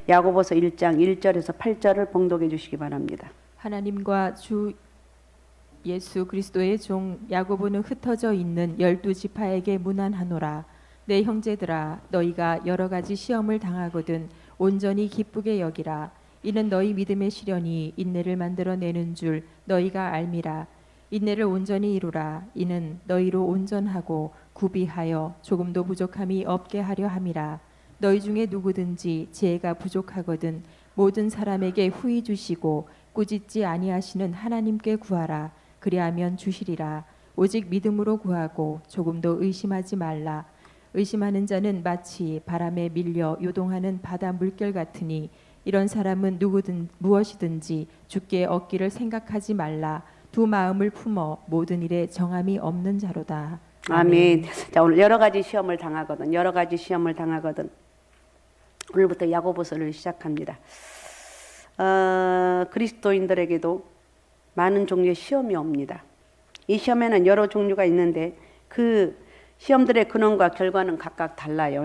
야고보서 1장 1절에서 8절을 봉독해 주시기 바랍니다. 하나님과 주 예수 그리스도의 종 야고보는 흩어져 있는 12지파에게 문안하노라. 내 형제들아, 너희가 여러 가지 시험을 당하거든 온전히 기쁘게 여기라. 이는 너희 믿음의 시련이 인내를 만들어내는 줄 너희가 알미라. 인내를 온전히 이루라. 이는 너희로 온전하고 구비하여 조금도 부족함이 없게 하려 함이라. 너희 중에 누구든지 지혜가 부족하거든 모든 사람에게 후히 주시고 꾸짖지 아니하시는 하나님께 구하라. 그리하면 주시리라. 오직 믿음으로 구하고 조금도 의심하지 말라. 의심하는 자는 마치 바람에 밀려 요동하는 바다 물결 같으니 이런 사람은 누구든 무엇이든지 주께 얻기를 생각하지 말라. 두 마음을 품어 모든 일에 정함이 없는 자로다. 아멘. 자, 오늘 여러 가지 시험을 당하거든. 여러 가지 시험을 당하거든. 오늘부터 야고보서를 시작합니다. 그리스도인들에게도 많은 종류의 시험이 옵니다. 이 시험에는 여러 종류가 있는데 그 시험들의 근원과 결과는 각각 달라요.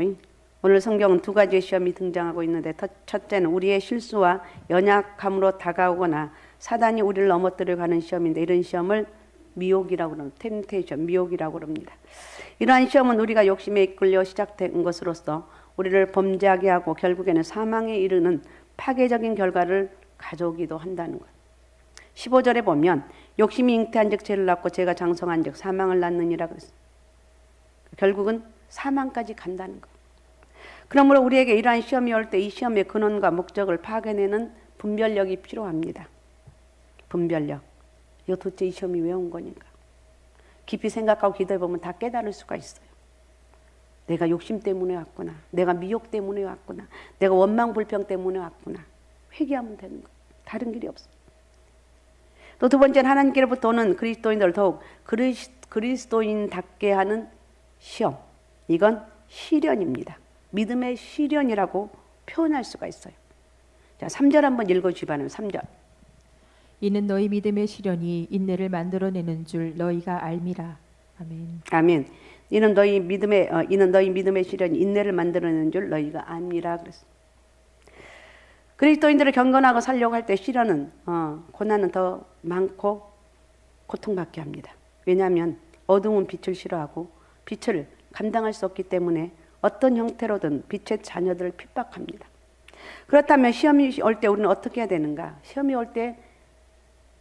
오늘 성경은 두 가지의 시험이 등장하고 있는데 첫째는 우리의 실수와 연약함으로 다가오거나 사단이 우리를 넘어뜨려 가는 시험인데 이런 시험을 미혹이라고 그럽니다. 템테이션, 미혹이라고 그럽니다. 이러한 시험은 우리가 욕심에 이끌려 시작된 것으로서 우리를 범죄하게 하고 결국에는 사망에 이르는 파괴적인 결과를 가져오기도 한다는 것. 15절에 보면 욕심이 잉태한 즉 죄를 낳고 죄가 장성한 즉 사망을 낳느니라 그랬습니다. 결국은 사망까지 간다는 것. 그러므로 우리에게 이러한 시험이 올 때 이 시험의 근원과 목적을 파악해내는 분별력이 필요합니다. 분별력. 이거 도대체 이 시험이 왜 온 거니까. 깊이 생각하고 기도해보면 다 깨달을 수가 있어요. 내가 욕심 때문에 왔구나. 내가 미혹 때문에 왔구나. 내가 원망 불평 때문에 왔구나. 회개하면 되는 거예요. 다른 길이 없어요. 또 두 번째는 하나님께로부터 오는 그리스도인들 더욱 그리스도인답게 하는 시험. 이건 시련입니다. 믿음의 시련이라고 표현할 수가 있어요. 자, 3절 한번 읽어주시 바랍니다. 3절. 이는 너희 믿음의 시련이 인내를 만들어내는 줄 너희가 알미라. 아멘. 아멘. 이는 너희 믿음의 시련이 인내를 만들어내는 줄 너희가 압니다. 그랬어. 그리스도인들을 경건하고 살려고 할 때 시련은 고난은 더 많고 고통받게 합니다. 왜냐하면 어두운 빛을 싫어하고 빛을 감당할 수 없기 때문에 어떤 형태로든 빛의 자녀들을 핍박합니다. 그렇다면 시험이 올 때 우리는 어떻게 해야 되는가? 시험이 올 때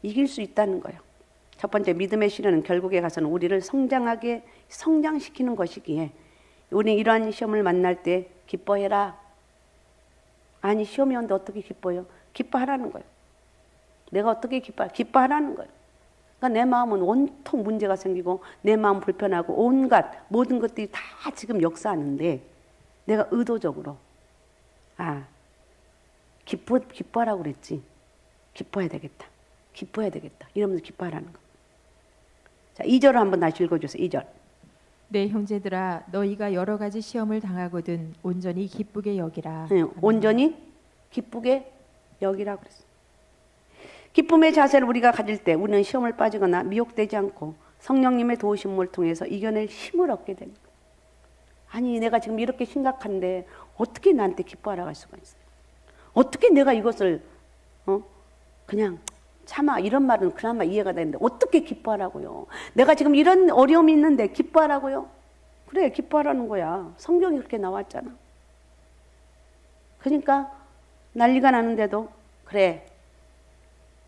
이길 수 있다는 거예요. 첫 번째 믿음의 시련은 결국에 가서는 우리를 성장시키는 것이기에 우리는 이러한 시험을 만날 때 기뻐해라. 아니 시험이 오는데 어떻게 기뻐요? 기뻐하라는 거예요. 내가 어떻게 기뻐하라는 거예요. 그러니까 내 마음은 온통 문제가 생기고 내 마음 불편하고 온갖 모든 것들이 다 지금 역사하는데 내가 의도적으로 기뻐하라고 그랬지. 기뻐해야 되겠다. 기뻐해야 되겠다. 이러면서 기뻐하라는 거. 자, 2절을 한번 다시 읽어주세요. 2절. 내 형제들아, 너희가 여러 가지 시험을 당하거든 온전히 기쁘게 여기라. 네, 온전히 기쁘게 여기라 그랬어요. 기쁨의 자세를 우리가 가질 때 우리는 시험을 빠지거나 미혹되지 않고 성령님의 도우심을 통해서 이겨낼 힘을 얻게 됩니다. 아니 내가 지금 이렇게 심각한데 어떻게 나한테 기뻐하라고 할 수가 있어요? 어떻게 내가 이것을 그냥 참아 이런 말은 그나마 이해가 되는데 어떻게 기뻐하라고요? 내가 지금 이런 어려움이 있는데 기뻐하라고요? 그래 기뻐하라는 거야. 성경이 그렇게 나왔잖아. 그러니까 난리가 나는데도 그래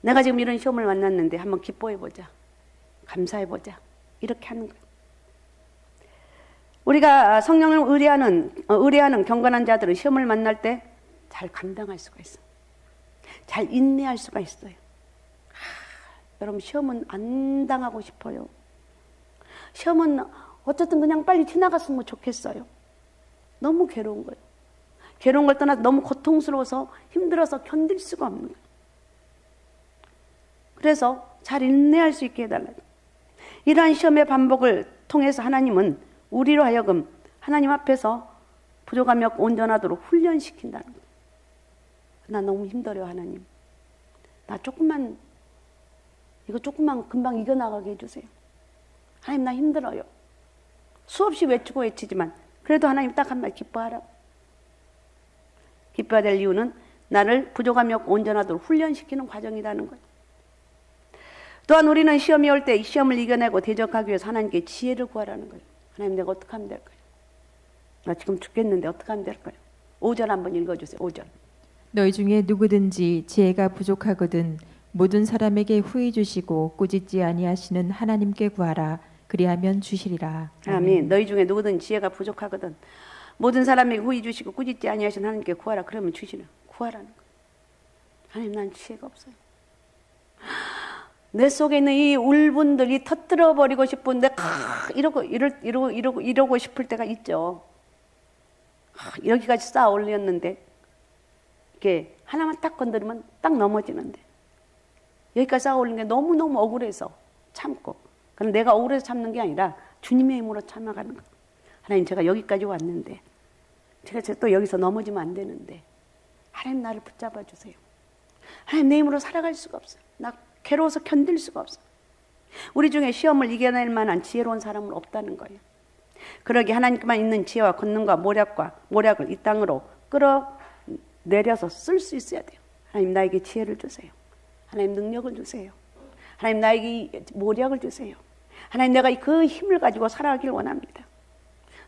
내가 지금 이런 시험을 만났는데 한번 기뻐해보자. 감사해보자. 이렇게 하는 거예요. 우리가 성령을 의뢰하는 경건한 자들은 시험을 만날 때 잘 감당할 수가 있어요. 잘 인내할 수가 있어요. 여러분 시험은 안 당하고 싶어요. 시험은 어쨌든 그냥 빨리 지나갔으면 좋겠어요. 너무 괴로운 거예요. 괴로운 걸 떠나서 너무 고통스러워서 힘들어서 견딜 수가 없는 거예요. 그래서 잘 인내할 수 있게 해달라요. 이러한 시험의 반복을 통해서 하나님은 우리로 하여금 하나님 앞에서 부족하며 온전하도록 훈련시킨다는 거예요. 나 너무 힘들어요 하나님. 나 조금만 금방 이겨나가게 해주세요. 하나님 나 힘들어요. 수없이 외치고 외치지만 그래도 하나님 딱 한 말 기뻐하라. 기뻐해야 될 이유는 나를 부족함이 없고 온전하도록 훈련시키는 과정이라는 거예요. 또한 우리는 시험이 올 때 이 시험을 이겨내고 대적하기 위해서 하나님께 지혜를 구하라는 거예요. 하나님, 내가 어떻게 하면 될까요? 나 지금 죽겠는데 어떻게 하면 될까요? 5절 한번 읽어주세요. 5절. 너희 중에 누구든지 지혜가 부족하거든 모든 사람에게 후히 주시고 꾸짖지 아니하시는 하나님께 구하라. 그리하면 주시리라. 아멘. 너희 중에 누구든 지혜가 부족하거든 모든 사람에게 후히 주시고 꾸짖지 아니하시는 하나님께 구하라. 그러면 주시는 구하라는 거예요. 하나님, 난 지혜가 없어요. 내 속에 있는 이 울분들이 터뜨려 버리고 싶은데 이러고 싶을 때가 있죠. 여기까지 쌓아 올렸는데 이게 하나만 딱 건드리면 딱 넘어지는데 여기까지 쌓아 올린 게 너무너무 억울해서 참고, 그럼 내가 억울해서 참는 게 아니라 주님의 힘으로 참아가는 거예요. 하나님, 제가 여기까지 왔는데 제가 또 여기서 넘어지면 안 되는데 하나님, 나를 붙잡아 주세요. 하나님, 내 힘으로 살아갈 수가 없어요. 나 괴로워서 견딜 수가 없어요. 우리 중에 시험을 이겨낼 만한 지혜로운 사람은 없다는 거예요. 그러기 하나님께만 있는 지혜와 권능과 모략을 이 땅으로 끌어내려서 쓸 수 있어야 돼요. 하나님, 나에게 지혜를 주세요. 하나님, 능력을 주세요. 하나님, 나에게 모략을 주세요. 하나님, 내가 그 힘을 가지고 살아가길 원합니다.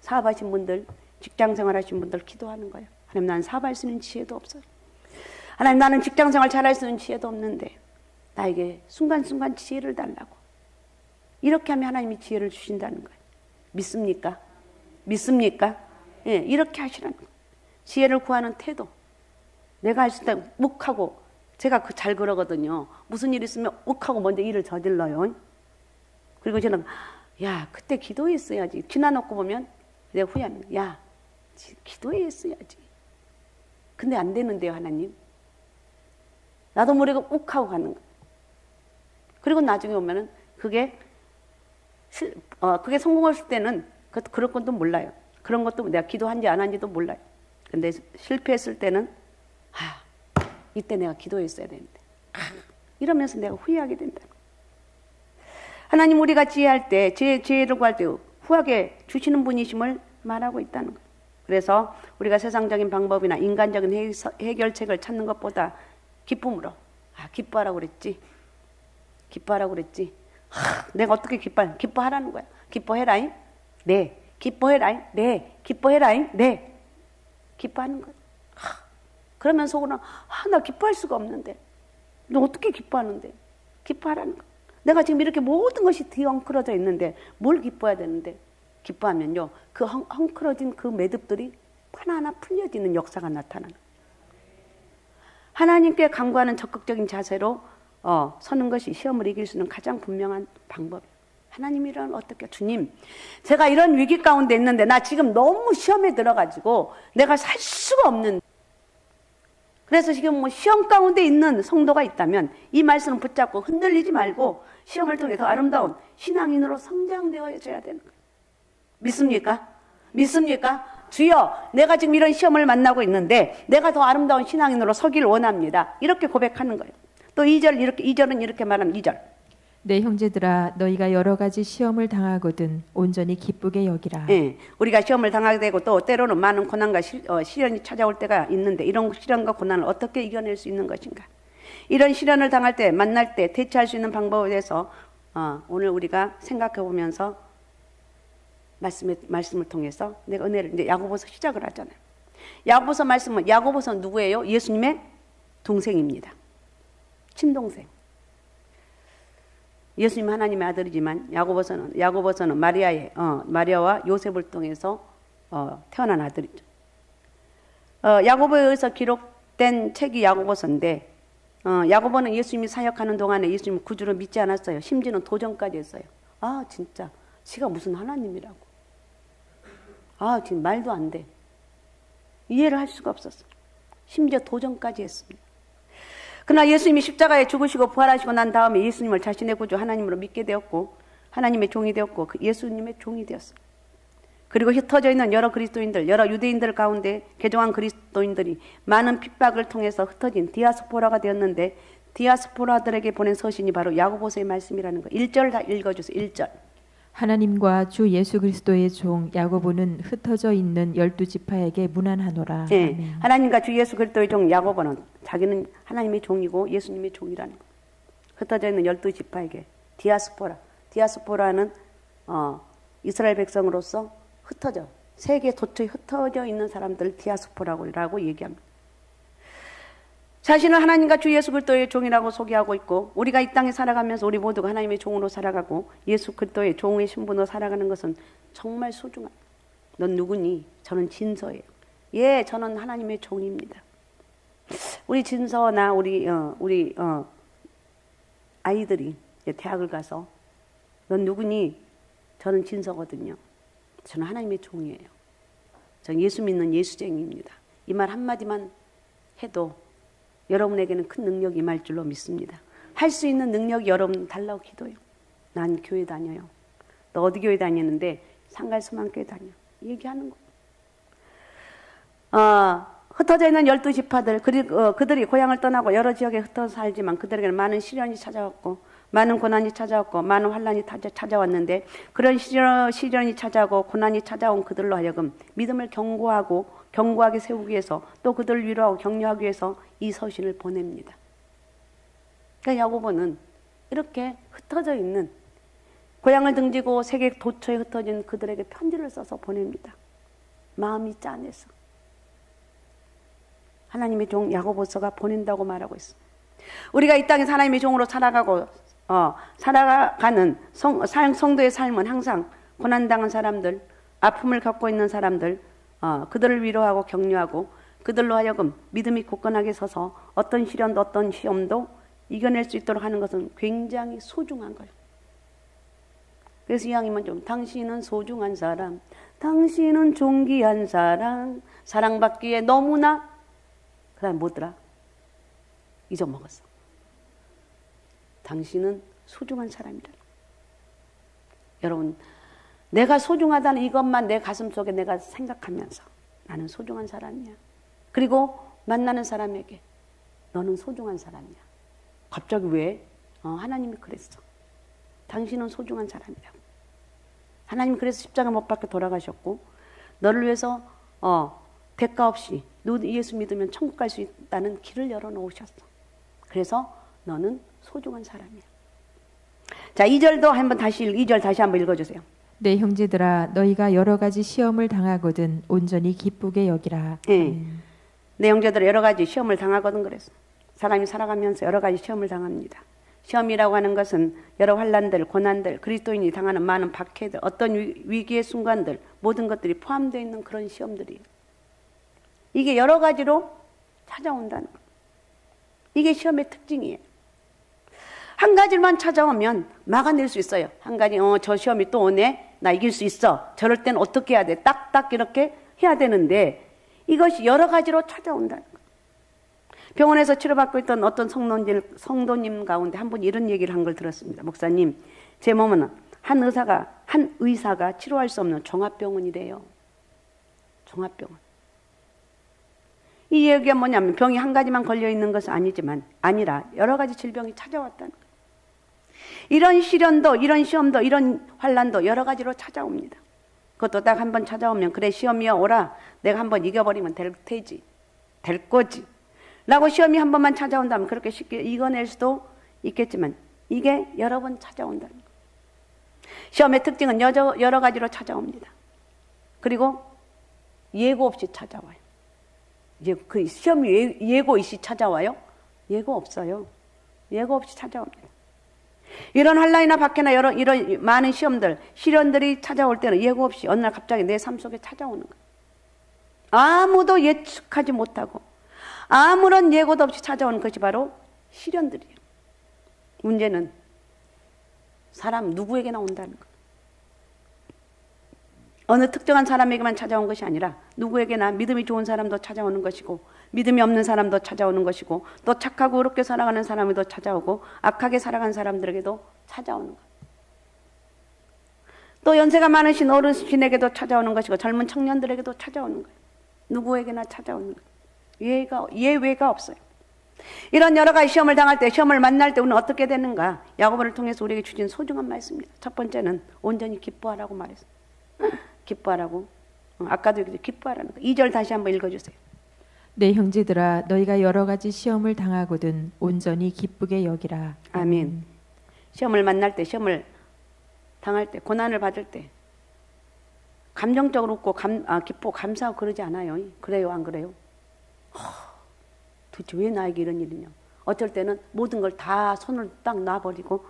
사업하신 분들, 직장생활 하신 분들 기도하는 거예요. 하나님, 나는 사업할 수 있는 지혜도 없어요. 하나님, 나는 직장생활 잘할 수 있는 지혜도 없는데 나에게 순간순간 지혜를 달라고. 이렇게 하면 하나님이 지혜를 주신다는 거예요. 믿습니까? 믿습니까? 예, 이렇게 하시라는 거예요. 지혜를 구하는 태도. 내가 할 수 있다 욱하고, 제가 잘 그러거든요. 무슨 일 있으면 욱하고 먼저 일을 저질러요. 그리고 저는 야, 그때 기도했어야지. 지나놓고 보면 내가 후회합니다. 야, 기도했어야지. 근데 안 되는데요, 하나님. 나도 모르게 욱하고 가는 거예요. 그리고 나중에 오면은 그게 성공했을 때는 그런 것도 몰라요. 그런 것도 내가 기도한지 안 한지도 몰라요. 근데 실패했을 때는 이때 내가 기도했어야 되는데 이러면서 내가 후회하게 된다. 하나님, 우리가 지혜할 때 지혜를 구할 때 후하게 주시는 분이심을 말하고 있다는 거예요. 그래서 우리가 세상적인 방법이나 인간적인 해결책을 찾는 것보다 기쁨으로 기뻐하라고 그랬지. 기뻐하라고 그랬지. 내가 어떻게 기뻐하라는 거야. 기뻐해라잉. 네. 기뻐해라잉. 네. 기뻐해라잉. 네. 기뻐하는 거야. 그러면 속으로는 나 기뻐할 수가 없는데. 너 어떻게 기뻐하는데? 기뻐하라는 거야. 내가 지금 이렇게 모든 것이 뒤엉클어져 있는데 뭘 기뻐해야 되는데? 기뻐하면요, 그 헝클어진 그 매듭들이 하나하나 풀려지는 역사가 나타나는 거야. 하나님께 간구하는 적극적인 자세로 서는 것이 시험을 이길 수 있는 가장 분명한 방법이에요. 하나님이란 어떻게, 주님, 제가 이런 위기 가운데 있는데 나 지금 너무 시험에 들어가지고 내가 살 수가 없는, 그래서 지금 시험 가운데 있는 성도가 있다면 이 말씀을 붙잡고 흔들리지 말고 시험을 통해서 아름다운 신앙인으로 성장되어져야 되는 거예요. 믿습니까? 믿습니까? 주여, 내가 지금 이런 시험을 만나고 있는데 내가 더 아름다운 신앙인으로 서길 원합니다. 이렇게 고백하는 거예요. 또 2절은 이렇게 말하면 2절. 내 형제들아, 너희가 여러 가지 시험을 당하거든 온전히 기쁘게 여기라. 예, 우리가 시험을 당하게 되고 또 때로는 많은 고난과 시련이 찾아올 때가 있는데 이런 시련과 고난을 어떻게 이겨낼 수 있는 것인가? 이런 시련을 당할 때, 만날 때 대처할 수 있는 방법에 대해서 오늘 우리가 생각해 보면서 말씀을 통해서 내가 은혜를, 이제 야고보서 시작을 하잖아요. 야고보서 말씀은, 야고보서는 누구예요? 예수님의 동생입니다. 친동생. 예수님 하나님의 아들이지만 야고보서는 마리아와 요셉을 통해서 태어난 아들이죠. 야고보에 의해서 기록된 책이 야고보서인데 야고보는 예수님이 사역하는 동안에 예수님 구주를 믿지 않았어요. 심지어는 도전까지 했어요. 진짜 지가 무슨 하나님이라고. 지금 말도 안 돼. 이해를 할 수가 없었어. 심지어 도전까지 했습니다. 그러나 예수님이 십자가에 죽으시고 부활하시고 난 다음에 예수님을 자신의 구주 하나님으로 믿게 되었고 하나님의 종이 되었고 예수님의 종이 되었어요. 그리고 흩어져 있는 여러 그리스도인들, 여러 유대인들 가운데 개종한 그리스도인들이 많은 핍박을 통해서 흩어진 디아스포라가 되었는데 디아스포라들에게 보낸 서신이 바로 야고보서의 말씀이라는 거. 1절 다 읽어주세요. 1절. 하나님과 주 예수 그리스도의 종 야고보는 흩어져 있는 12지파에게 문안하노라. 예, 아멘. 하나님과 주 예수 그리스도의 종 야고보는 자기는 하나님의 종이고 예수님의 종이라는 거. 흩어져 있는 12지파에게 디아스포라는 이스라엘 백성으로서 흩어져 세계 도처에 흩어져 있는 사람들 디아스포라고 얘기합니다. 자신은 하나님과 주 예수 그리스도의 종이라고 소개하고 있고 우리가 이 땅에 살아가면서 우리 모두가 하나님의 종으로 살아가고 예수 그리스도의 종의 신분으로 살아가는 것은 정말 소중합니다. 넌 누구니? 저는 진서예요. 예, 저는 하나님의 종입니다. 우리 진서나 우리 아이들이 대학을 가서 넌 누구니? 저는 진서거든요. 저는 하나님의 종이에요. 저는 예수 믿는 예수쟁이입니다. 이 말 한마디만 해도 여러분에게는 큰 능력이 임할 줄로 믿습니다. 할 수 있는 능력이 여러분 달라고 기도해요. 난 교회 다녀요. 너 어디 교회 다니는데? 상갈소망교회 다녀. 얘기하는 거. 흩어져 있는 12지파들 그들이 고향을 떠나고 여러 지역에 흩어져 살지만 그들에게는 많은 시련이 찾아왔고 많은 고난이 찾아왔고 많은 환난이 찾아왔는데 그런 시련이 찾아오고 고난이 찾아온 그들로 하여금 믿음을 견고하게 세우기 위해서 또 그들을 위로하고 격려하기 위해서 이 서신을 보냅니다. 그러니까 야고보는 이렇게 흩어져 있는 고향을 등지고 세계 도처에 흩어진 그들에게 편지를 써서 보냅니다. 마음이 짠해서 하나님의 종 야고보서가 보낸다고 말하고 있습니다. 우리가 이 땅에 하나님의 종으로 살아가는 성도의 삶은 항상 고난당한 사람들, 아픔을 겪고 있는 사람들, 그들을 위로하고 격려하고 그들로 하여금 믿음이 굳건하게 서서 어떤 시련도 어떤 시험도 이겨낼 수 있도록 하는 것은 굉장히 소중한 거예요. 그래서 이왕이면 좀 당신은 소중한 사람, 당신은 존귀한 사람, 사랑받기에 너무나 그 다음 뭐더라? 잊어먹었어. 당신은 소중한 사람이다. 여러분, 내가 소중하다는 이것만 내 가슴속에 내가 생각하면서 나는 소중한 사람이야. 그리고 만나는 사람에게 너는 소중한 사람이야. 갑자기 왜? 하나님이 그랬어. 당신은 소중한 사람이라고. 하나님이 그래서 십자가 못 박혀 돌아가셨고 너를 위해서 대가 없이 너 예수 믿으면 천국 갈 수 있다는 길을 열어놓으셨어. 그래서 너는 소중한 사람이야. 자, 2절 다시 한번 읽어주세요. 내 형제들아 너희가 여러 가지 시험을 당하거든 온전히 기쁘게 여기라. 네. 내 형제들아 여러 가지 시험을 당하거든 그랬어. 사람이 살아가면서 여러 가지 시험을 당합니다. 시험이라고 하는 것은 여러 환난들, 고난들, 그리스도인이 당하는 많은 박해들, 어떤 위기의 순간들, 모든 것들이 포함되어 있는 그런 시험들이에요. 이게 여러 가지로 찾아온다는 거예요. 이게 시험의 특징이에요. 한 가지만 찾아오면 막아낼 수 있어요. 한 가지, 저 시험이 또 오네? 나 이길 수 있어. 저럴 땐 어떻게 해야 돼? 딱딱 이렇게 해야 되는데 이것이 여러 가지로 찾아온다는 거예요. 병원에서 치료받고 있던 어떤 성도님 가운데 한 분이 이런 얘기를 한 걸 들었습니다. 목사님, 제 몸은 한 의사가 치료할 수 없는 종합병원이래요. 종합병원. 이 얘기가 뭐냐면 병이 한 가지만 걸려있는 것은 아니라 여러 가지 질병이 찾아왔다는 거예요. 이런 시련도 이런 시험도 이런 환난도 여러 가지로 찾아옵니다. 그것도 딱 한 번 찾아오면 그래 시험이야 오라 내가 한번 이겨버리면 될 거지 라고 시험이 한 번만 찾아온다면 그렇게 쉽게 이겨낼 수도 있겠지만 이게 여러 번 찾아온다는 거예요. 시험의 특징은 여러 가지로 찾아옵니다. 그리고 예고 없이 찾아와요. 이제 그 시험이 예고 없이 찾아와요? 예고 없어요. 예고 없이 찾아옵니다. 이런 환난이나 박해나 이런 많은 시련들이 찾아올 때는 예고 없이 어느 날 갑자기 내 삶 속에 찾아오는 거예요. 아무도 예측하지 못하고 아무런 예고도 없이 찾아오는 것이 바로 시련들이에요. 문제는 사람 누구에게나 온다는 거예요. 어느 특정한 사람에게만 찾아온 것이 아니라 누구에게나 믿음이 좋은 사람도 찾아오는 것이고 믿음이 없는 사람도 찾아오는 것이고 또 착하고 의롭게 살아가는 사람에도 찾아오고 악하게 살아가는 사람들에게도 찾아오는 거예요. 또 연세가 많으신 어르신에게도 찾아오는 것이고 젊은 청년들에게도 찾아오는 거예요. 누구에게나 찾아오는 거예요. 예외가 없어요. 이런 여러 가지 시험을 당할 때, 시험을 만날 때 우리는 어떻게 되는가? 야고보를 통해서 우리에게 주신 소중한 말씀입니다. 첫 번째는 온전히 기뻐하라고 말했어요. 기뻐하라고. 아까도 얘기했죠. 기뻐하라는 거. 2절 다시 한번 읽어주세요. 내 형제들아 너희가 여러 가지 시험을 당하거든 온전히 기쁘게 여기라. 아멘. 시험을 만날 때, 시험을 당할 때, 고난을 받을 때 감정적으로 웃고 기뻐 감사하고 그러지 않아요. 그래요, 안 그래요? 도대체 왜 나에게 이런 일이냐? 어쩔 때는 모든 걸 다 손을 딱 놔버리고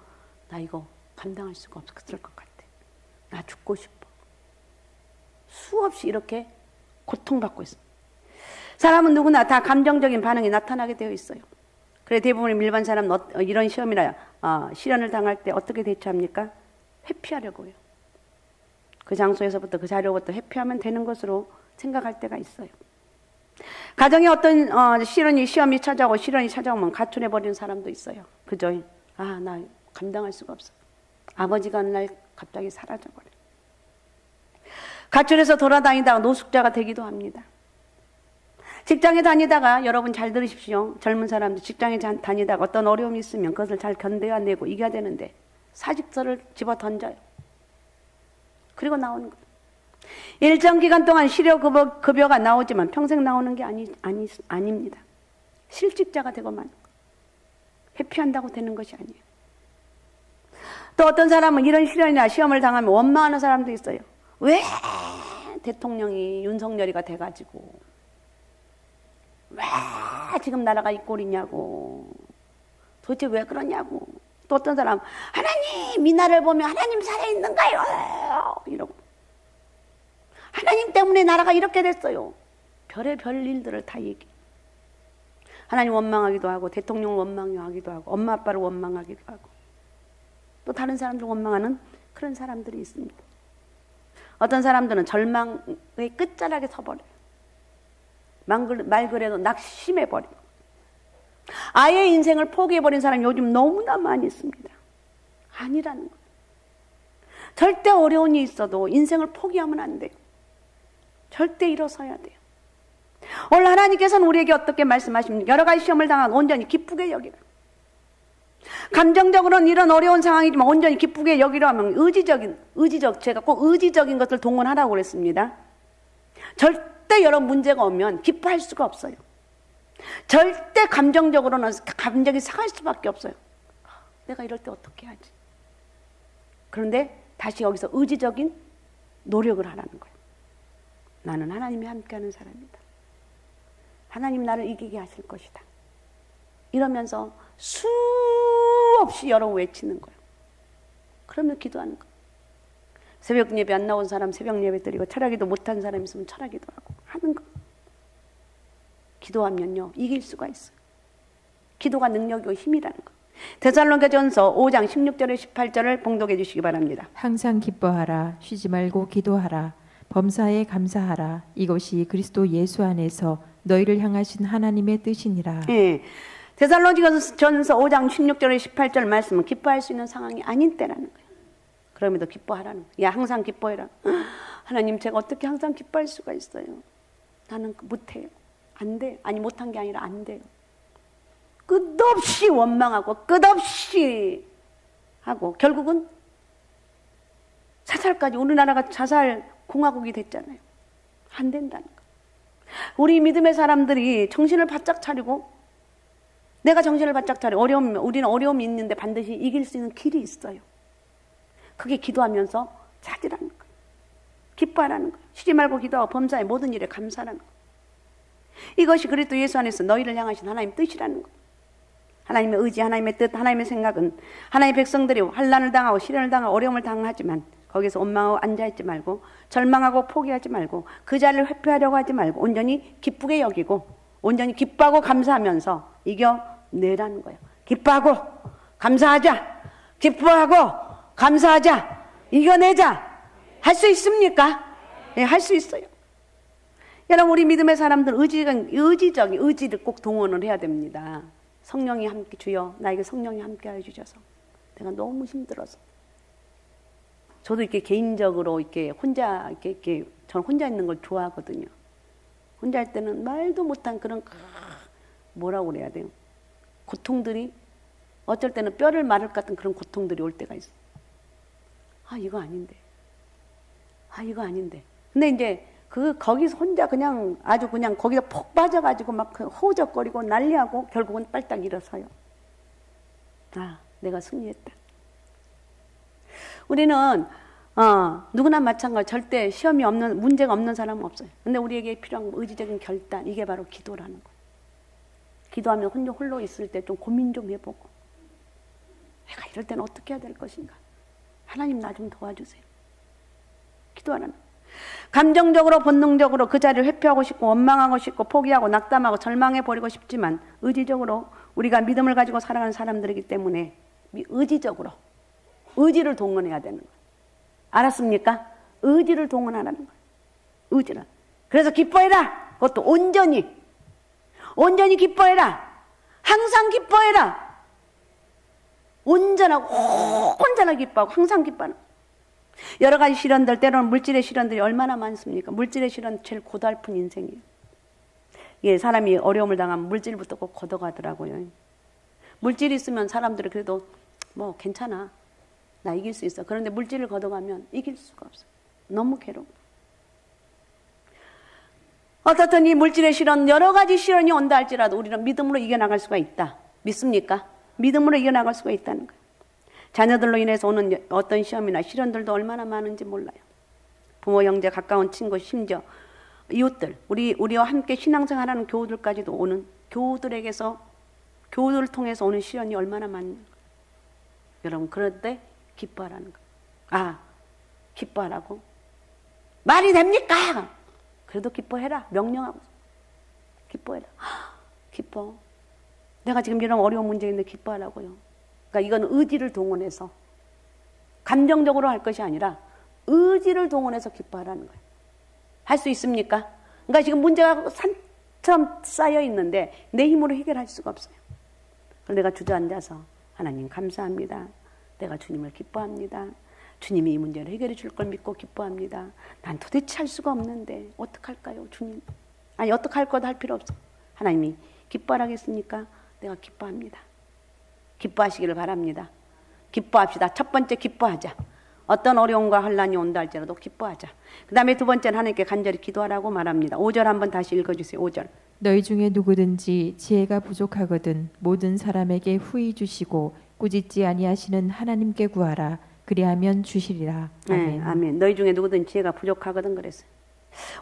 나 이거 감당할 수가 없을 것 같아. 나 죽고 싶어. 수없이 이렇게 고통받고 있어. 사람은 누구나 다 감정적인 반응이 나타나게 되어 있어요. 그래 대부분의 일반 사람은 이런 시험이나 시련을 당할 때 어떻게 대처합니까? 회피하려고 해요. 그 장소에서부터 그 자리로부터 회피하면 되는 것으로 생각할 때가 있어요. 가정에 어떤 시험이 찾아오고 시련이 찾아오면 가출해버리는 사람도 있어요. 그죠? 나 감당할 수가 없어. 아버지가 어느 날 갑자기 사라져버려. 가출해서 돌아다니다가 노숙자가 되기도 합니다. 직장에 다니다가 여러분 잘 들으십시오. 젊은 사람들 직장에 다니다가 어떤 어려움이 있으면 그것을 잘 견뎌내고 이겨야 되는데 사직서를 집어 던져요. 그리고 나오는 거예요. 일정 기간 동안 실효급여가 나오지만 평생 나오는 게 아닙니다. 실직자가 되고 만 회피한다고 되는 것이 아니에요. 또 어떤 사람은 이런 시련이나 시험을 당하면 원망하는 사람도 있어요. 왜 대통령이 윤석열이가 돼가지고 왜 지금 나라가 이 꼴이냐고 도대체 왜 그러냐고. 또 어떤 사람 하나님 이 나라를 보면 하나님 살아있는가요? 이러고 하나님 때문에 나라가 이렇게 됐어요. 별의별 일들을 다 얘기. 하나님 원망하기도 하고 대통령을 원망하기도 하고 엄마 아빠를 원망하기도 하고 또 다른 사람들 원망하는 그런 사람들이 있습니다. 어떤 사람들은 절망의 끝자락에 서버려요. 말 그대로 낙심해버리고 아예 인생을 포기해버린 사람이 요즘 너무나 많이 있습니다. 아니라는 거예요. 절대 어려운 일이 있어도 인생을 포기하면 안 돼요. 절대 일어서야 돼요. 오늘 하나님께서는 우리에게 어떻게 말씀하십니까? 여러 가지 시험을 당한 온전히 기쁘게 여기라. 감정적으로는 이런 어려운 상황이지만 온전히 기쁘게 여기라 하면 제가 꼭 의지적인 것을 동원하라고 그랬습니다. 절대 여러분 문제가 오면 기뻐할 수가 없어요. 절대 감정적으로는 감정이 상할 수밖에 없어요. 내가 이럴 때 어떻게 하지? 그런데 다시 여기서 의지적인 노력을 하라는 거예요. 나는 하나님이 함께하는 사람이다. 하나님 나를 이기게 하실 것이다. 이러면서 수없이 여러 외치는 거예요. 그러면 기도하는 거예요. 새벽 예배 안 나온 사람 새벽 예배 드리고 철학기도 못한 사람 있으면 철학기도 하고 하는 거. 기도하면요 이길 수가 있어요. 기도가 능력이고 힘이라는 거. 데살로니가전서 5장 16절에 18절을 봉독해 주시기 바랍니다. 항상 기뻐하라 쉬지 말고 기도하라 범사에 감사하라 이것이 그리스도 예수 안에서 너희를 향하신 하나님의 뜻이니라. 예. 데살로니가전서 5장 16절에 18절 말씀은 기뻐할 수 있는 상황이 아닌 때라는 거예요. 그럼에도 기뻐하라는 거예요. 야 항상 기뻐해라. 하나님 제가 어떻게 항상 기뻐할 수가 있어요? 나는 못해요. 안 돼요. 아니 못한 게 아니라 안 돼요. 끝없이 원망하고 끝없이 하고 결국은 자살까지 우리나라가 자살 공화국이 됐잖아요. 안 된다는 거. 우리 믿음의 사람들이 정신을 바짝 차리고 내가 정신을 바짝 차리고 우리는 어려움이 있는데 반드시 이길 수 있는 길이 있어요. 그게 기도하면서 찾으라는 거예요. 기뻐하라는 거예요. 쉬지 말고 기도하고 범사의 모든 일에 감사하라는 거예요. 이것이 그리스도 예수 안에서 너희를 향하신 하나님의 뜻이라는 거예요. 하나님의 의지, 하나님의 뜻, 하나님의 생각은 하나님의 백성들이 환난을 당하고 시련을 당하고 어려움을 당하지만 거기서 원망하고 앉아있지 말고 절망하고 포기하지 말고 그 자리를 회피하려고 하지 말고 온전히 기쁘게 여기고 온전히 기뻐하고 감사하면서 이겨내라는 거예요. 기뻐하고 감사하자. 기뻐하고 감사하자. 이겨내자. 할 수 있습니까? 네, 할 수 있어요. 여러분 우리 믿음의 사람들 의지적인 의지를 꼭 동원을 해야 됩니다. 성령이 함께 주여 나에게 성령이 함께 해주셔서 내가 너무 힘들어서 저도 이렇게 개인적으로 이렇게 혼자 이렇게 저는 혼자 있는 걸 좋아하거든요. 혼자 할 때는 말도 못한 그런 뭐라고 그래야 돼요? 고통들이 어쩔 때는 뼈를 마를 것 같은 그런 고통들이 올 때가 있어. 아, 이거 아닌데. 아, 이거 아닌데. 근데 이제 거기서 혼자 그냥 아주 그냥 거기다 폭 빠져가지고 막 호적거리고 난리하고 결국은 빨딱 일어서요. 아, 내가 승리했다. 우리는 누구나 마찬가지 절대 시험이 없는 문제가 없는 사람은 없어요. 근데 우리에게 필요한 의지적인 결단, 이게 바로 기도라는 거예요. 기도하면 홀로 있을 때 좀 고민 좀 해보고 내가 이럴 때는 어떻게 해야 될 것인가. 하나님 나 좀 도와주세요. 기도하라는 거예요. 감정적으로 본능적으로 그 자리를 회피하고 싶고 원망하고 싶고 포기하고 낙담하고 절망해버리고 싶지만 의지적으로 우리가 믿음을 가지고 살아가는 사람들이기 때문에 의지적으로 의지를 동원해야 되는 거예요. 알았습니까? 의지를 동원하라는 거예요. 의지를. 그래서 기뻐해라. 그것도 온전히 기뻐해라. 항상 기뻐해라. 온전하게 기뻐하고 항상 기뻐하는 거예요. 여러 가지 시련들, 때로는 물질의 시련들이 얼마나 많습니까? 물질의 시련 제일 고달픈 인생이에요. 예, 사람이 어려움을 당하면 물질부터 꼭 걷어가더라고요. 물질이 있으면 사람들이 그래도 뭐 괜찮아. 나 이길 수 있어. 그런데 물질을 걷어가면 이길 수가 없어요. 너무 괴로워. 어떻든 이 물질의 시련, 여러 가지 시련이 온다 할지라도 우리는 믿음으로 이겨나갈 수가 있다. 믿습니까? 믿음으로 이겨나갈 수가 있다는 거예요. 자녀들로 인해서 오는 어떤 시험이나 시련들도 얼마나 많은지 몰라요. 부모, 형제, 가까운 친구, 심지어 이웃들, 우리와 함께 신앙생활하는 교우들까지도 오는 교우들을 통해서 오는 시련이 얼마나 많은가. 여러분, 그럴 때 기뻐하라는 거예요. 아, 기뻐하라고? 말이 됩니까? 그래도 기뻐해라. 명령하고 기뻐해라. 기뻐. 내가 지금 이런 어려운 문제인데 기뻐하라고요. 그러니까 이건 의지를 동원해서 감정적으로 할 것이 아니라 의지를 동원해서 기뻐하라는 거예요. 할 수 있습니까? 그러니까 지금 문제가 산처럼 쌓여 있는데 내 힘으로 해결할 수가 없어요. 그래서 내가 주저앉아서 하나님 감사합니다. 내가 주님을 기뻐합니다. 주님이 이 문제를 해결해 줄 걸 믿고 기뻐합니다. 난 도대체 할 수가 없는데 어떡할까요, 주님? 아니, 어떡할 것도 할 필요 없어. 하나님이 기뻐하라겠습니까? 내가 기뻐합니다. 기뻐하시기를 바랍니다. 기뻐합시다. 첫 번째 기뻐하자. 어떤 어려움과 환난이 온다 할지라도 기뻐하자. 그 다음에 두 번째는 하나님께 간절히 기도하라고 말합니다. 5절 한번 다시 읽어주세요. 5절. 너희 중에 누구든지 지혜가 부족하거든 모든 사람에게 후히 주시고 꾸짖지 아니하시는 하나님께 구하라. 그리하면 주시리라. 아멘. 네, 아멘. 너희 중에 누구든지 지혜가 부족하거든 그랬어요.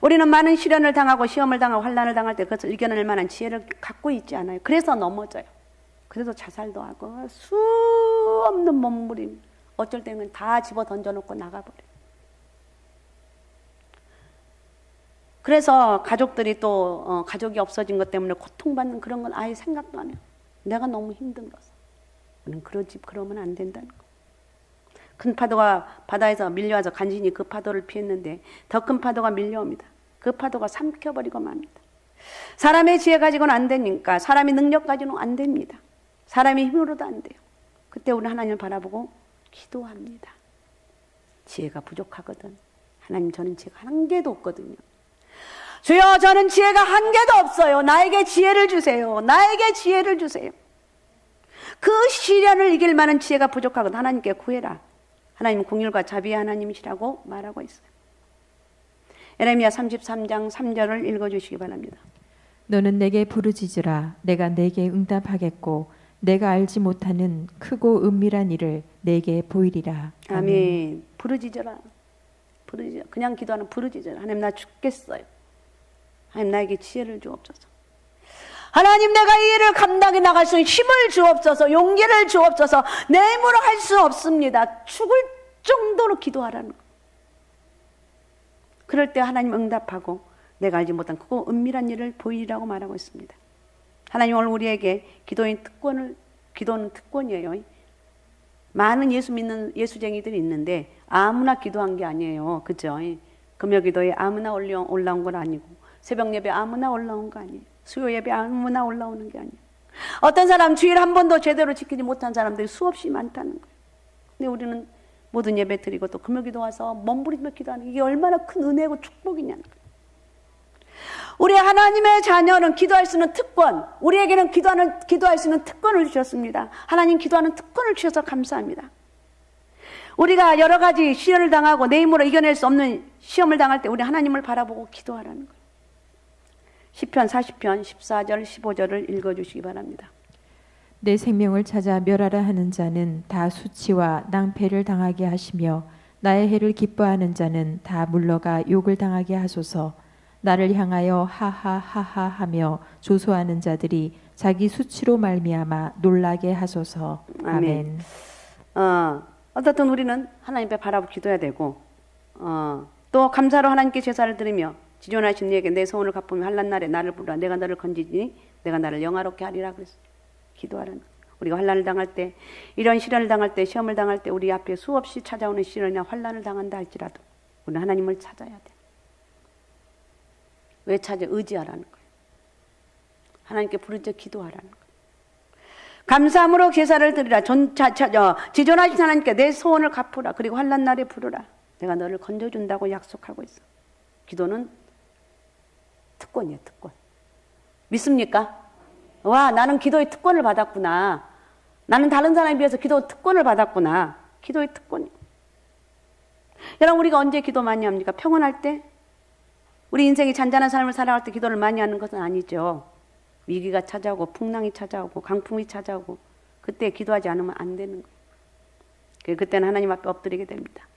우리는 많은 시련을 당하고 시험을 당하고 환난을 당할 때 그것을 이겨낼 만한 지혜를 갖고 있지 않아요. 그래서 넘어져요. 그래서 자살도 하고 수 없는 몸부림, 어쩔 때는 다 집어 던져놓고 나가버려요. 그래서 가족들이 또 가족이 없어진 것 때문에 고통받는 그런 건 아예 생각도 안 해요. 내가 너무 힘든 거서. 우리는 그러면 안 된다는 거. 큰 파도가 바다에서 밀려와서 간신히 그 파도를 피했는데 더 큰 파도가 밀려옵니다. 그 파도가 삼켜버리고 맙니다. 사람의 지혜 가지고는 안 되니까, 사람의 능력 가지고는 안 됩니다. 사람의 힘으로도 안 돼요. 그때 우리는 하나님을 바라보고 기도합니다. 지혜가 부족하거든. 하나님, 저는 지혜가 한 개도 없거든요. 주여, 저는 지혜가 한 개도 없어요. 나에게 지혜를 주세요. 나에게 지혜를 주세요. 그 시련을 이길 만한 지혜가 부족하거든. 하나님께 구해라. 하나님은 공의와 자비의 하나님이시라고 말하고 있어요. 에레미야 33장 3절을 읽어주시기 바랍니다. 너는 내게 부르짖으라. 내가 내게 응답하겠고 내가 알지 못하는 크고 은밀한 일을 내게 보이리라. 아멘. 부르짖어라. 그냥 기도하는 부르짖어라. 하나님, 나 죽겠어요. 하나님, 나에게 지혜를 주옵소서. 하나님, 내가 이 일을 감당해 나갈 수 있는 힘을 주옵소서. 용기를 주옵소서. 내 힘으로 할 수 없습니다. 죽을 정도로 기도하라는 거. 그럴 때 하나님 응답하고 내가 알지 못한 크고 은밀한 일을 보이리라고 말하고 있습니다. 하나님, 오늘 우리에게 기도는 특권이에요. 많은 예수 믿는 예수쟁이들이 있는데 아무나 기도한 게 아니에요. 그죠? 금요기도에 아무나 올라온 건 아니고, 새벽 예배 아무나 올라온 거 아니에요. 수요 예배 아무나 올라오는 게 아니에요. 어떤 사람 주일 한 번도 제대로 지키지 못한 사람들이 수없이 많다는 거예요. 근데 우리는 모든 예배 드리고 또 금요기도 와서 몸부림며 기도하는 게 이게 얼마나 큰 은혜고 축복이냐는 거예요. 우리 하나님의 자녀는 기도할 수 있는 특권, 우리에게는 기도할 수 있는 특권을 주셨습니다. 하나님 기도하는 특권을 주셔서 감사합니다. 우리가 여러 가지 시련을 당하고 내 힘으로 이겨낼 수 없는 시험을 당할 때 우리 하나님을 바라보고 기도하라는 거예요. 시편 40편 14절 15절을 읽어주시기 바랍니다. 내 생명을 찾아 멸하라 하는 자는 다 수치와 낭패를 당하게 하시며 나의 해를 기뻐하는 자는 다 물러가 욕을 당하게 하소서. 나를 향하여 하하하하 하며 조소하는 자들이 자기 수치로 말미암아 놀라게 하소서. 아멘. 어떻든 우리는 하나님 앞에 바라보고 기도해야 되고 또 감사로 하나님께 제사를 드리며 지존하신 이에게 내 소원을 갚으며 환난 날에 나를 부르라. 내가 너를 건지니 내가 나를 영화롭게 하리라. 그래서 기도하라는 거예요. 우리가 환난을 당할 때, 이런 시련을 당할 때, 시험을 당할 때 우리 앞에 수없이 찾아오는 시련이나 환난을 당한다 할지라도 우리는 하나님을 찾아야 돼. 왜 찾아? 의지하라는 거예요. 하나님께 부르짖어 기도하라는 거예요. 감사함으로 제사를 드리라. 지존하신 하나님께 내 소원을 갚으라. 그리고 환난 날에 부르라. 내가 너를 건져준다고 약속하고 있어. 기도는 특권이에요. 특권. 믿습니까? 와, 나는 기도의 특권을 받았구나. 나는 다른 사람에 비해서 기도 특권을 받았구나. 기도의 특권이. 여러분, 우리가 언제 기도 많이 합니까? 평온할 때? 우리 인생이 잔잔한 삶을 살아갈 때 기도를 많이 하는 것은 아니죠. 위기가 찾아오고 풍랑이 찾아오고 강풍이 찾아오고 그때 기도하지 않으면 안 되는 거예요. 그때는 하나님 앞에 엎드리게 됩니다.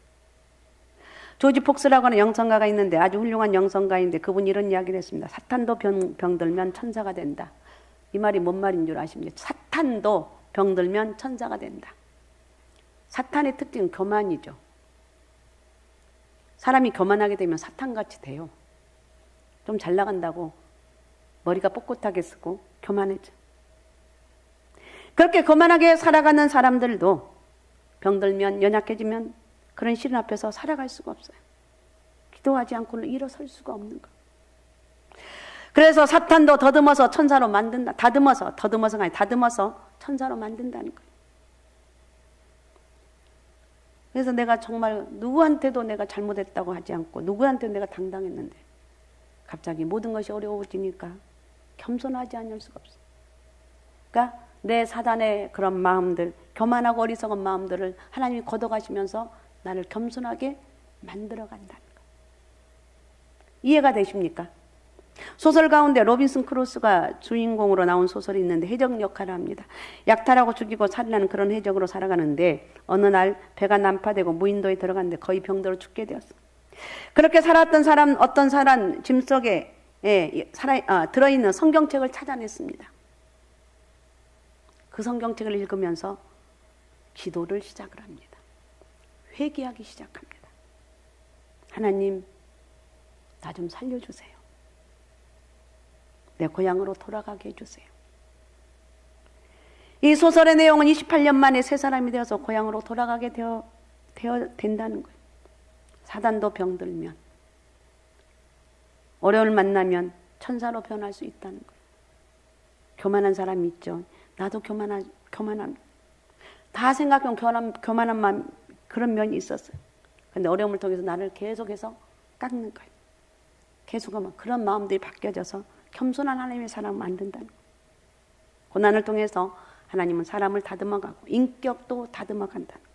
조지 폭스라고 하는 영성가가 있는데 아주 훌륭한 영성가인데 그분이 이런 이야기를 했습니다. 사탄도 병들면 천사가 된다. 이 말이 뭔 말인 줄 아십니까? 사탄도 병들면 천사가 된다. 사탄의 특징은 교만이죠. 사람이 교만하게 되면 사탄같이 돼요. 좀 잘 나간다고 머리가 꼿꼿하게 쓰고 교만해져. 그렇게 교만하게 살아가는 사람들도 병들면 연약해지면 그런 시련 앞에서 살아갈 수가 없어요. 기도하지 않고는 일어설 수가 없는 거예요. 그래서 사탄도 더듬어서 천사로 만든다. 다듬어서 천사로 만든다는 거예요. 그래서 내가 정말 누구한테도 내가 잘못했다고 하지 않고 누구한테도 내가 당당했는데 갑자기 모든 것이 어려워지니까 겸손하지 않을 수가 없어요. 그러니까 내 사단의 그런 마음들, 교만하고 어리석은 마음들을 하나님이 걷어가시면서 나를 겸손하게 만들어 간다는 거예요. 이해가 되십니까? 소설 가운데 로빈슨 크루소가 주인공으로 나온 소설이 있는데 해적 역할을 합니다. 약탈하고 죽이고 살인하는 그런 해적으로 살아가는데 어느 날 배가 난파되고 무인도에 들어갔는데 거의 병들어 죽게 되었어. 그렇게 살았던 사람, 어떤 사람 짐 속에 들어있는 성경책을 찾아냈습니다. 그 성경책을 읽으면서 기도를 시작을 합니다. 회개하기 시작합니다. 하나님, 나 좀 살려주세요. 내 고향으로 돌아가게 해주세요. 이 소설의 내용은 28년 만에 새 사람이 되어서 고향으로 돌아가게 된다는 거예요. 사단도 병들면, 어려움을 만나면 천사로 변할 수 있다는 거예요. 교만한 사람이 있죠. 나도 교만함. 다 생각하면 교만한 마음, 그런 면이 있었어요. 근데 어려움을 통해서 나를 계속해서 깎는 거예요. 계속하면 그런 마음들이 바뀌어져서 겸손한 하나님의 사람을 만든다는 거예요. 고난을 통해서 하나님은 사람을 다듬어가고 인격도 다듬어간다는 거예요.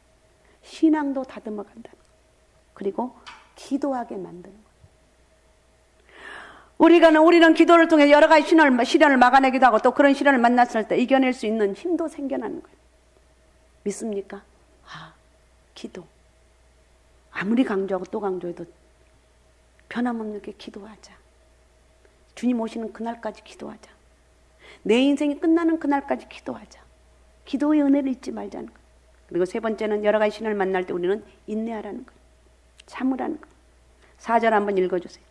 신앙도 다듬어간다는 거예요. 그리고 기도하게 만드는 거예요. 우리는 기도를 통해 여러 가지 시련을 막아내기도 하고 또 그런 시련을 만났을 때 이겨낼 수 있는 힘도 생겨나는 거예요. 믿습니까? 기도. 아무리 강조하고 또 강조해도 변함없게 기도하자. 주님 오시는 그날까지 기도하자. 내 인생이 끝나는 그날까지 기도하자. 기도의 은혜를 잊지 말자는 거예요. 그리고 세 번째는 여러 가지 신을 만날 때 우리는 인내하라는 거예요. 참으라는 거예요. 4절 한번 읽어주세요.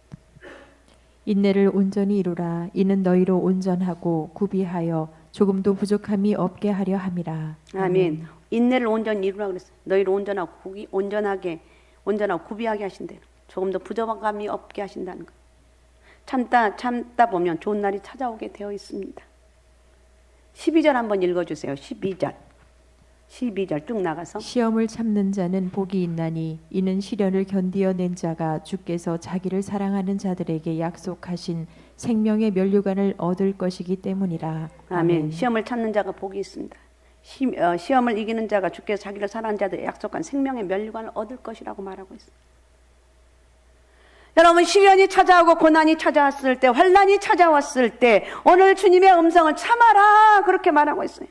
인내를 온전히 이루라. 이는 너희로 온전하고 구비하여 조금도 부족함이 없게 하려 함이라. 아멘. 인내를 온전히 이루라 그랬어요. 너희를 온전하고 구비하게 하신대요. 조금도 부족함이 없게 하신다는 거예요. 참다 보면 좋은 날이 찾아오게 되어 있습니다. 12절 한번 읽어주세요. 12절 쭉 나가서. 시험을 참는 자는 복이 있나니 이는 시련을 견디어낸 자가 주께서 자기를 사랑하는 자들에게 약속하신 생명의 면류관을 얻을 것이기 때문이라. 아멘. 시험을 찾는 자가 복이 있습니다. 시험을 이기는 자가 주께서 자기를 사랑하는 자들의 약속한 생명의 면류관을 얻을 것이라고 말하고 있습니다. 여러분, 시련이 찾아오고 고난이 찾아왔을 때, 환난이 찾아왔을 때 오늘 주님의 음성을 참아라 그렇게 말하고 있어요.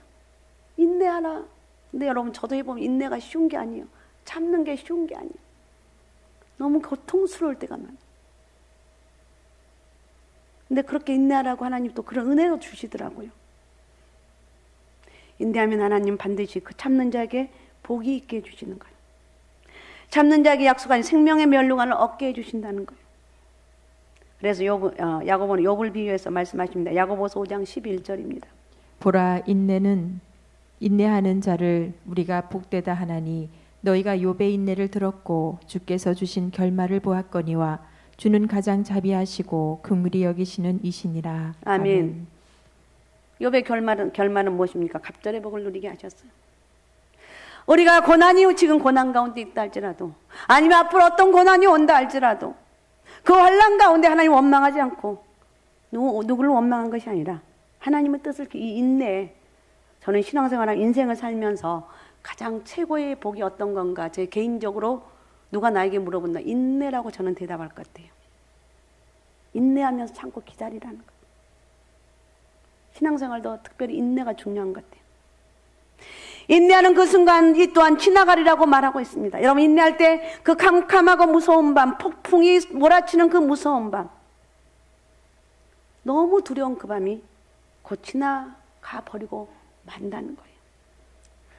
인내하라. 근데 여러분, 저도 해보면 인내가 쉬운 게 아니에요. 참는 게 쉬운 게 아니에요. 너무 고통스러울 때가 많아요. 근데 그렇게 인내하라고 하나님 또 그런 은혜도 주시더라고요. 인내하면 하나님 반드시 그 참는 자에게 복이 있게 해주시는 거예요. 참는 자에게 약속한 생명의 면류관을 얻게 해주신다는 거예요. 그래서 야고보는 욥을 비유해서 말씀하십니다. 야고보서 5장 11절입니다. 보라, 인내하는 자를 우리가 복되다 하나니 너희가 욥의 인내를 들었고 주께서 주신 결말을 보았거니와 주는 가장 자비하시고 긍휼히 여기시는 이시니라. 아멘. 욥의 결말은 무엇입니까? 갑절의 복을 누리게 하셨어요. 우리가 고난이 지금 고난 가운데 있다 할지라도, 아니면 앞으로 어떤 고난이 온다 할지라도 그 환난 가운데 하나님 원망하지 않고 누구를 원망한 것이 아니라 하나님의 뜻을 이 인내에, 저는 신앙생활하고 인생을 살면서 가장 최고의 복이 어떤 건가, 제 개인적으로 누가 나에게 물어본다, 인내라고 저는 대답할 것 같아요. 인내하면서 참고 기다리라는 것. 신앙생활도 특별히 인내가 중요한 것 같아요. 인내하는 그 순간이 또한 지나가리라고 말하고 있습니다. 여러분, 인내할 때 그 캄캄하고 무서운 밤, 폭풍이 몰아치는 그 무서운 밤, 너무 두려운 그 밤이 곧 지나가 버리고 만다는 거예요.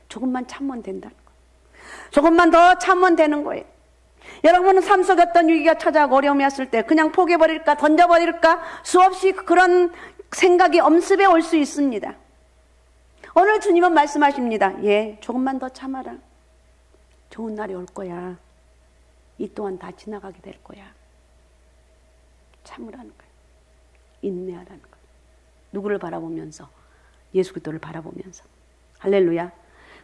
조금만 참으면 된다는 거예요. 조금만 더 참으면 되는 거예요. 여러분은 삶 속에 어떤 위기가 찾아오고 어려움이 왔을 때 그냥 포기해버릴까, 던져버릴까, 수없이 그런 생각이 엄습해 올 수 있습니다. 오늘 주님은 말씀하십니다. 조금만 더 참아라. 좋은 날이 올 거야. 이 또한 다 지나가게 될 거야. 참으라는 거예요. 인내하라는 거예요. 누구를 바라보면서? 예수 그리스도를 바라보면서. 할렐루야.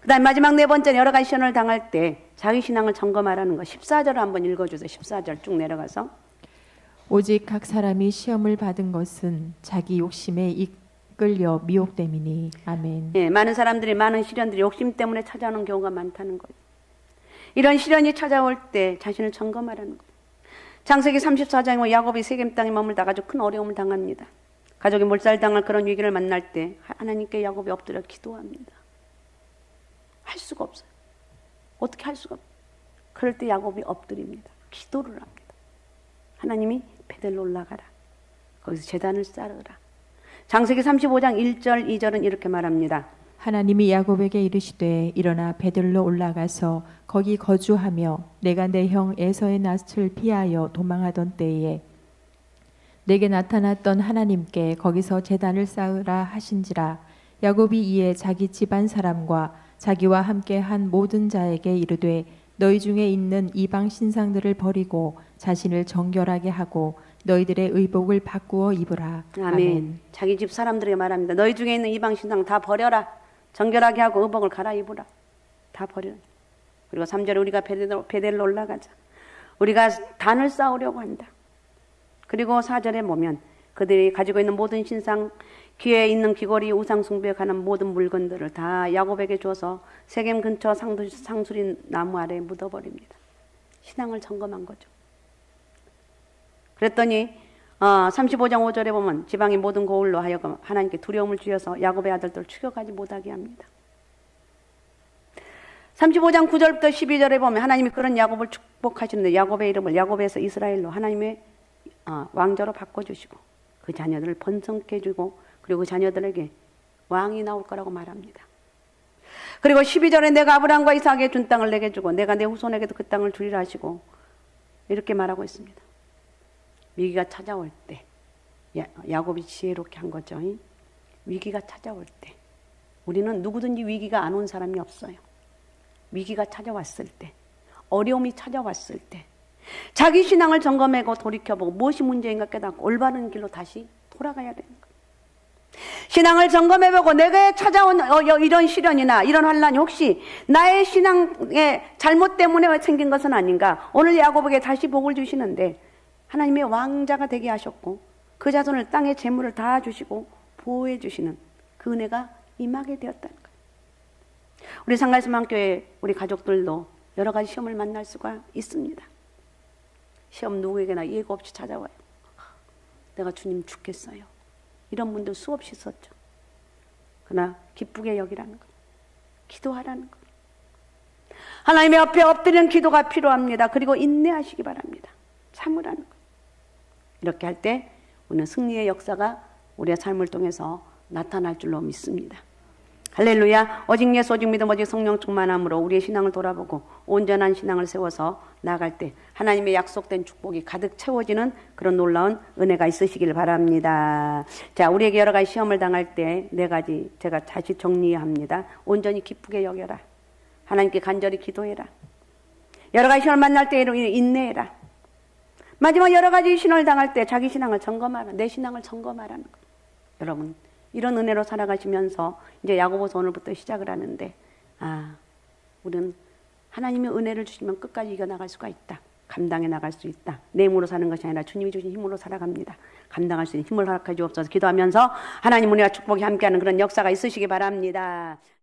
그 다음 마지막 네 번째는 여러 가지 시련을 당할 때 자기 신앙을 점검하라는 거. 14절을 한번 읽어주세요. 14절 쭉 내려가서. 오직 각 사람이 시험을 받은 것은 자기 욕심에 이끌려 미혹됨이니. 아멘. 많은 사람들이 많은 시련들이 욕심 때문에 찾아오는 경우가 많다는 거예요. 이런 시련이 찾아올 때 자신을 점검하라는 거예요. 창세기 34장에 야곱이 세겜 땅에 머물다가 아주 큰 어려움을 당합니다. 가족이 몰살당할 그런 위기를 만날 때 하나님께 야곱이 엎드려 기도합니다. 할 수가 없어요. 어떻게 할 수가 없어요. 그럴 때 야곱이 엎드립니다. 기도를 합니다. 하나님이 베델로 올라가라. 거기서 제단을 쌓으라. 창세기 35장 1절 2절은 이렇게 말합니다. 하나님이 야곱에게 이르시되 일어나 베들로 올라가서 거기 거주하며 내가 내 형 에서의 낯을 피하여 도망하던 때에 내게 나타났던 하나님께 거기서 제단을 쌓으라 하신지라. 야곱이 이에 자기 집안 사람과 자기와 함께 한 모든 자에게 이르되 너희 중에 있는 이방 신상들을 버리고 자신을 정결하게 하고 너희들의 의복을 바꾸어 입으라. 아멘. 자기 집 사람들에게 말합니다. 너희 중에 있는 이방 신상 다 버려라. 정결하게 하고 의복을 갈아입으라. 다 버려라. 그리고 3절에 우리가 베델로 올라가자. 우리가 단을 쌓으려고 한다. 그리고 4절에 보면 그들이 가지고 있는 모든 신상, 귀에 있는 귀걸이, 우상 숭배에 관한 모든 물건들을 다 야곱에게 줘서 세겜 근처 상수리 나무 아래에 묻어버립니다. 신앙을 점검한 거죠. 그랬더니 35장 5절에 보면 지방의 모든 고을로 하여금 하나님께 두려움을 주셔서 야곱의 아들들을 추격하지 못하게 합니다. 35장 9절부터 12절에 보면 하나님이 그런 야곱을 축복하시는데 야곱의 이름을 야곱에서 이스라엘로 하나님의 왕자로 바꿔주시고 그 자녀들을 번성케 해주고 그리고 그 자녀들에게 왕이 나올 거라고 말합니다. 그리고 12절에 내가 아브라함과 이삭에게 준 땅을 내게 주고 내가 내 후손에게도 그 땅을 주리라 하시고 이렇게 말하고 있습니다. 위기가 찾아올 때 야곱이 지혜롭게 한 거죠. 위기가 찾아올 때 우리는 누구든지 위기가 안 온 사람이 없어요. 위기가 찾아왔을 때, 어려움이 찾아왔을 때 자기 신앙을 점검하고 돌이켜보고 무엇이 문제인가 깨닫고 올바른 길로 다시 돌아가야 되는 거예요. 신앙을 점검해보고 내게 찾아온 이런 시련이나 이런 환난이 혹시 나의 신앙의 잘못 때문에 생긴 것은 아닌가. 오늘 야곱에게 다시 복을 주시는데 하나님의 왕자가 되게 하셨고 그 자손을 땅의 재물을 다 주시고 보호해 주시는 그 은혜가 임하게 되었다는 거예요. 우리 상가이스만교회 우리 가족들도 여러 가지 시험을 만날 수가 있습니다. 시험 누구에게나 예고 없이 찾아와요. 내가 주님 죽겠어요. 이런 분들 수없이 있었죠. 그러나 기쁘게 여기라는 것, 기도하라는 것. 하나님의 앞에 엎드리는 기도가 필요합니다. 그리고 인내하시기 바랍니다. 참으라는 것. 이렇게 할 때 우리는 승리의 역사가 우리의 삶을 통해서 나타날 줄로 믿습니다. 할렐루야. 오직 예수 오직 믿음 오직 성령 충만함으로 우리의 신앙을 돌아보고 온전한 신앙을 세워서 나아갈 때 하나님의 약속된 축복이 가득 채워지는 그런 놀라운 은혜가 있으시길 바랍니다. 자, 우리에게 여러 가지 시험을 당할 때 네 가지 제가 다시 정리합니다. 온전히 기쁘게 여겨라. 하나님께 간절히 기도해라. 여러 가지 시험을 만날 때 인내해라. 마지막 여러 가지 시험을 당할 때 자기 신앙을 점검하라. 내 신앙을 점검하라는 것. 여러분, 이런 은혜로 살아가시면서 이제 야고보서 오늘부터 시작을 하는데, 우리는 하나님의 은혜를 주시면 끝까지 이겨나갈 수가 있다. 감당해 나갈 수 있다. 내 힘으로 사는 것이 아니라 주님이 주신 힘으로 살아갑니다. 감당할 수 있는 힘을 허락해 주옵소서. 기도하면서 하나님 은혜와 축복이 함께하는 그런 역사가 있으시기 바랍니다.